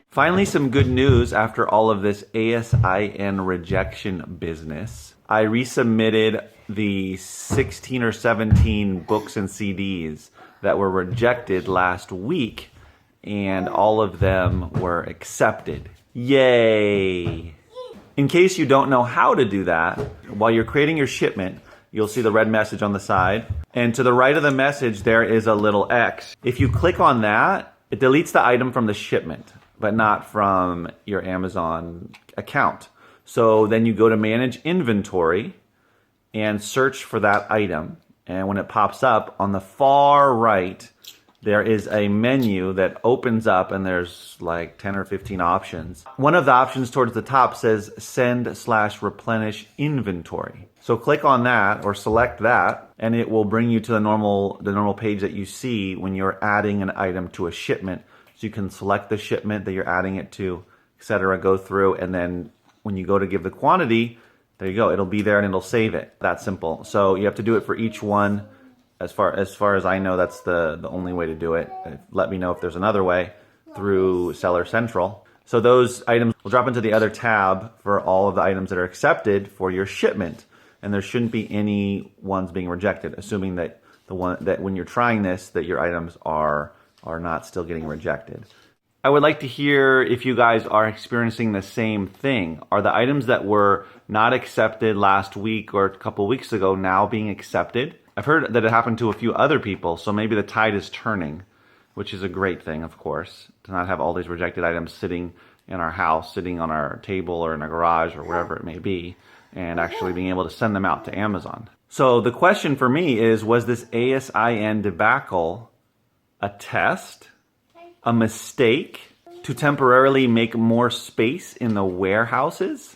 Finally, some good news after all of this ASIN rejection business. I resubmitted the 16 or 17 books and CDs that were rejected last week, and all of them were accepted. Yay! In case you don't know how to do that, while you're creating your shipment, you'll see the red message on the side. And to the right of the message, there is a little X. If you click on that, it deletes the item from the shipment, but not from your Amazon account. So then you go to Manage Inventory and search for that item. And when it pops up on the far right, there is a menu that opens up and there's like 10 or 15 options. One of the options towards the top says Send/Replenish Inventory. So click on that or select that and it will bring you to the normal page that you see when you're adding an item to a shipment. So you can select the shipment that you're adding it to, etc. Go through, and then when you go to give the quantity, there you go. It'll be there and it'll save it. That simple. So you have to do it for each one. As far as I know, that's the only way to do it. Let me know if there's another way through Seller Central. So those items will drop into the other tab for all of the items that are accepted for your shipment. And there shouldn't be any ones being rejected, assuming that when you're trying this, that your items are not still getting rejected. I would like to hear if you guys are experiencing the same thing. Are the items that were not accepted last week or a couple weeks ago now being accepted? I've heard that it happened to a few other people, so maybe the tide is turning, which is a great thing, of course, to not have all these rejected items sitting in our house, sitting on our table or in a garage or wherever it may be, and actually being able to send them out to Amazon. So the question for me is, was this ASIN debacle a test, a mistake to temporarily make more space in the warehouses,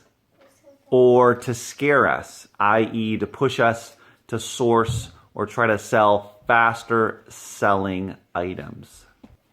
or to scare us, i.e. to push us to source or try to sell faster selling items?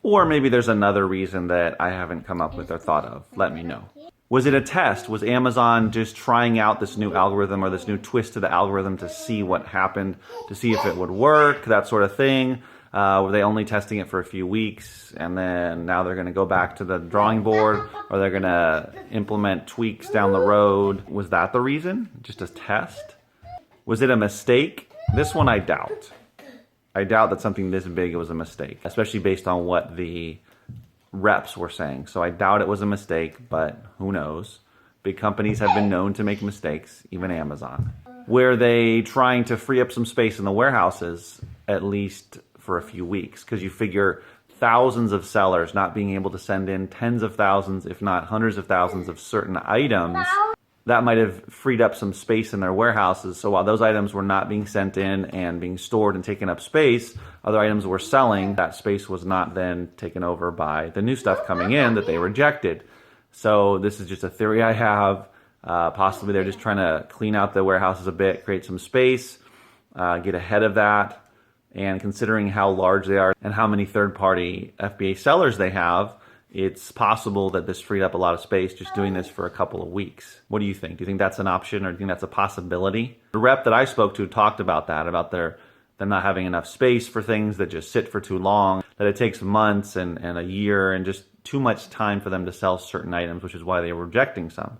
Or maybe there's another reason that I haven't come up with or thought of. Let me know. Was it a test? Was Amazon just trying out this new algorithm or this new twist to the algorithm to see what happened, to see if it would work, that sort of thing? Were they only testing it for a few weeks and then now they're going to go back to the drawing board, or they're going to implement tweaks down the road? Was that the reason? Just a test? Was it a mistake? This one I doubt. I doubt that something this big was a mistake, especially based on what the reps were saying. So I doubt it was a mistake, but who knows? Big companies have been known to make mistakes, even Amazon. Were they trying to free up some space in the warehouses, at least for a few weeks? Because you figure thousands of sellers not being able to send in tens of thousands, if not hundreds of thousands of certain items, that might have freed up some space in their warehouses. So while those items were not being sent in and being stored and taking up space, other items were selling. That space was not then taken over by the new stuff coming in that they rejected. So this is just a theory I have. Possibly they're just trying to clean out the warehouses a bit, create some space, get ahead of that. And considering how large they are and how many third-party FBA sellers they have, it's possible that this freed up a lot of space just doing this for a couple of weeks. What do you think? Do you think that's an option, or do you think that's a possibility? The rep that I spoke to talked about that, about them not having enough space for things that just sit for too long, that it takes months and a year and just too much time for them to sell certain items, which is why they were rejecting some.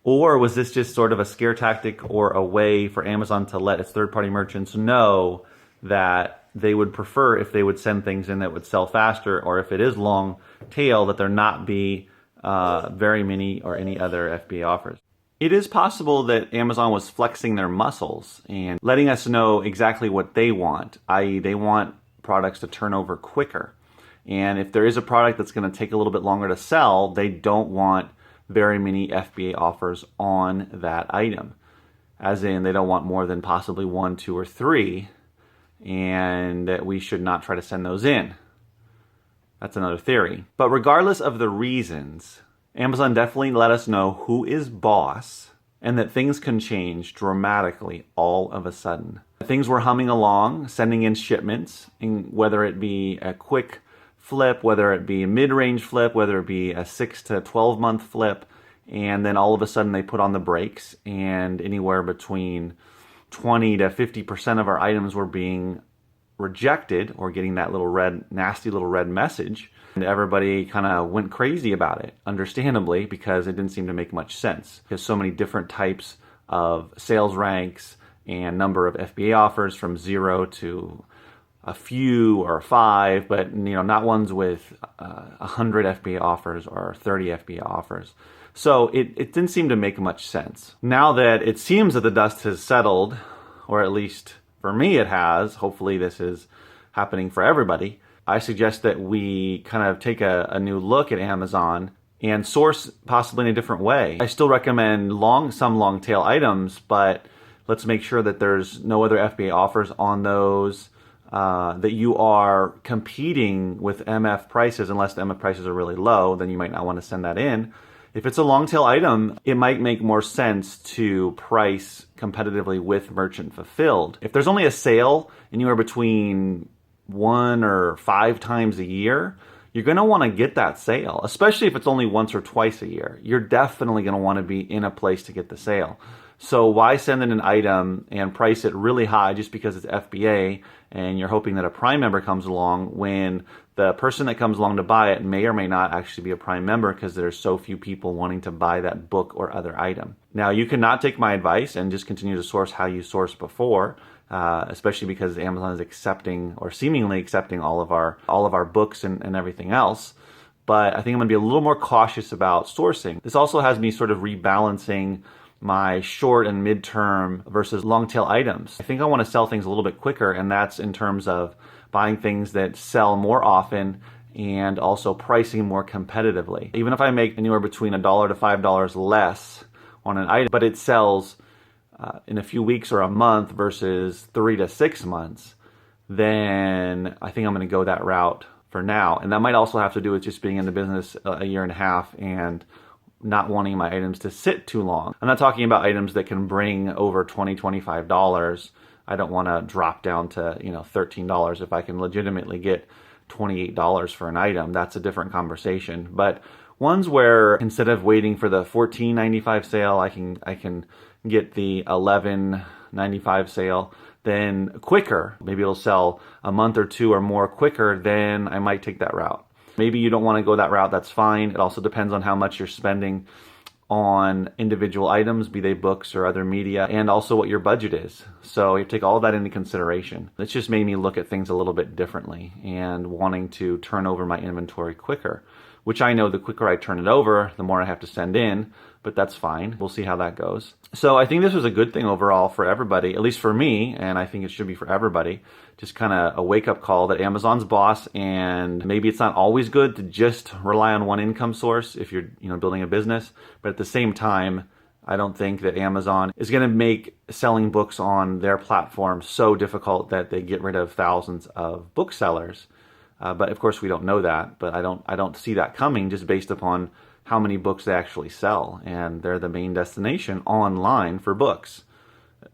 Or was this just sort of a scare tactic or a way for Amazon to let its third-party merchants know that they would prefer if they would send things in that would sell faster, or if it is long tail, that there not be very many or any other FBA offers? It is possible that Amazon was flexing their muscles and letting us know exactly what they want, i.e. they want products to turn over quicker. And if there is a product that's going to take a little bit longer to sell, they don't want very many FBA offers on that item. As in, they don't want more than possibly 1, 2, or 3, and that we should not try to send those in. That's another theory. But regardless of the reasons, Amazon definitely let us know who is boss and that things can change dramatically all of a sudden. Things were humming along, sending in shipments, whether it be a quick flip, whether it be a mid-range flip, whether it be a 6 to 12 month flip, and then all of a sudden they put on the brakes, and anywhere between 20 to 50% of our items were being rejected or getting that little nasty little red message. And everybody kind of went crazy about it, understandably, because it didn't seem to make much sense. There's so many different types of sales ranks and number of FBA offers from 0 to a few or 5, but not ones with 100 FBA offers or 30 FBA offers. So it didn't seem to make much sense. Now that it seems that the dust has settled, or at least for me it has, hopefully this is happening for everybody, I suggest that we kind of take a new look at Amazon and source possibly in a different way. I still recommend some long tail items, but let's make sure that there's no other FBA offers on those, that you are competing with MF prices. Unless the MF prices are really low, then you might not want to send that in. If it's a long tail item, it might make more sense to price competitively with merchant fulfilled. If there's only a sale anywhere between 1 or 5 times a year, you're going to want to get that sale, especially if it's only once or twice a year. You're definitely going to want to be in a place to get the sale. So why send in an item and price it really high just because it's FBA and you're hoping that a Prime member comes along when the person that comes along to buy it may or may not actually be a Prime member because there's so few people wanting to buy that book or other item. Now, you cannot take my advice and just continue to source how you sourced before, especially because Amazon is accepting or seemingly accepting all of our books and everything else. But I think I'm going to be a little more cautious about sourcing. This also has me sort of rebalancing my short and midterm versus long tail items. I think I want to sell things a little bit quicker, and that's in terms of buying things that sell more often and also pricing more competitively. Even if I make anywhere between $1 to $5 less on an item, but it sells in a few weeks or a month versus 3 to 6 months, then I think I'm going to go that route for now. And that might also have to do with just being in the business a year and a half and not wanting my items to sit too long. I'm not talking about items that can bring over $20, $25. I don't want to drop down to $13 if I can legitimately get $28 for an item. That's a different conversation. But ones where instead of waiting for the $14.95 sale, I can get the $11.95 sale, then quicker. Maybe it'll sell a month or two or more quicker, then I might take that route. Maybe you don't want to go that route, that's fine. It also depends on how much you're spending on individual items, be they books or other media, and also what your budget is. So you take all of that into consideration. It's just made me look at things a little bit differently and wanting to turn over my inventory quicker, which I know the quicker I turn it over, the more I have to send in, but that's fine. We'll see how that goes. So I think this was a good thing overall for everybody, at least for me, and I think it should be for everybody. Just kind of a wake-up call that Amazon's boss, and maybe it's not always good to just rely on one income source if you're building a business, but at the same time, I don't think that Amazon is going to make selling books on their platform so difficult that they get rid of thousands of booksellers. But of course we don't know that, but I don't see that coming just based upon how many books they actually sell, and they're the main destination online for books,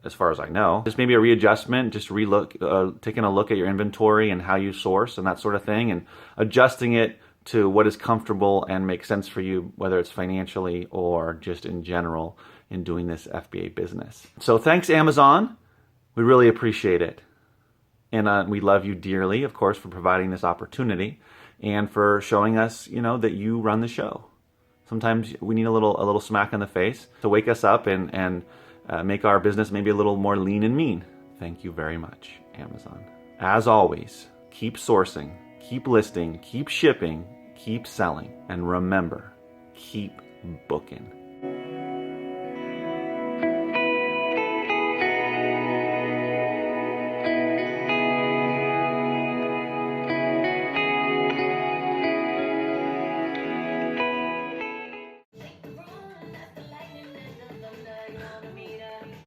as far as I know. Just maybe a readjustment, just taking a look at your inventory and how you source and that sort of thing, and adjusting it to what is comfortable and makes sense for you, whether it's financially or just in general in doing this FBA business. So thanks, Amazon. We really appreciate it. And we love you dearly, of course, for providing this opportunity and for showing us, that you run the show. Sometimes we need a little smack in the face to wake us up and make our business maybe a little more lean and mean. Thank you very much, Amazon. As always, keep sourcing, keep listing, keep shipping, keep selling, and remember, keep booking.